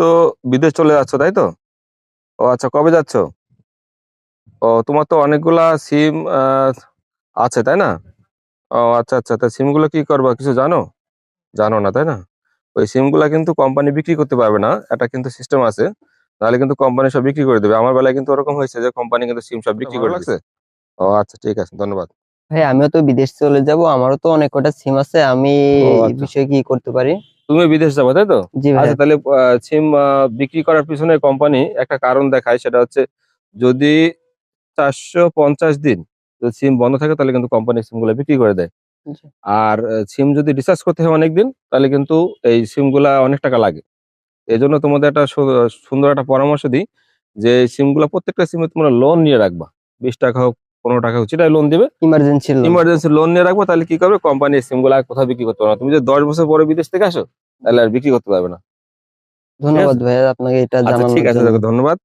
তো বিদেশ চলে যাচ্ছ তাই তো? ও আচ্ছা, কবে যাচ্ছ? ও তোমার তো অনেকগুলা সিম আছে তাই না? ও আচ্ছা আচ্ছা, তা সিম গুলো কি করবা কিছু জানো? জানো না তাই না? ওই সিম গুলা কিন্তু কোম্পানি বিক্রি করতে পারবে না, এটা কিন্তু সিস্টেম আছে। নাহলে কিন্তু কোম্পানি সব বিক্রি করে দেবে। আমার বেলায় কিন্তু ওরকম হয়েছে যে কোম্পানি কিন্তু সিম সব বিক্রি ভালো করে লাগছে। দিচ্ছে। ও আচ্ছা, ঠিক আছে, ধন্যবাদ। ভাই আমিও তো বিদেশ চলে যাব, আমারও তো অনেক কটা সিম আছে, আমি ও এই আচ্ছা, বিষয়ে কি করতে পারি? তুমি বিদেশ যাবে তাই তো? জি ভাইয়া। আচ্ছা, তাহলে সিম বিক্রি করার পিছনে কোম্পানি একটা কারণ দেখায়, সেটা হচ্ছে যদি 450 দিন যদি সিম বন্ধ থাকে তাহলে কিন্তু কোম্পানি সিম গুলো বিক্রি করে দেয়। জি। আর সিম যদি রিচার্জ করতে হয় অনেকদিন, তাহলে কিন্তু এই সিম গুলা অনেক টাকা লাগে। এই জন্য তোমাদের একটা সুন্দর একটা পরামর্শ দিই, যে সিম গুলা প্রত্যেকটা সিমে তোমরা লোন নিয়ে রাখবা। 20 টাকা হোক, 15 টাকা হোক, সেটাই লোন দিবে। Emergency loan. ইমার্জেন্সি লোন নিয়ে রাখবো, তাহলে কি করবে কোম্পানি সিম গুলা আর কোথাও বিক্রি করতে পারবে না। তুমি যদি 10 বছর পরে বিদেশ থেকে আসো, তাহলে আর বিক্রি করতে পারবে না। ঠিক ধন্যবাদ আছে। ভাইয়া আপনাকে এটা আচ্ছা, ঠিক জানানোর আছে, জন্য। দেখো, ধন্যবাদ।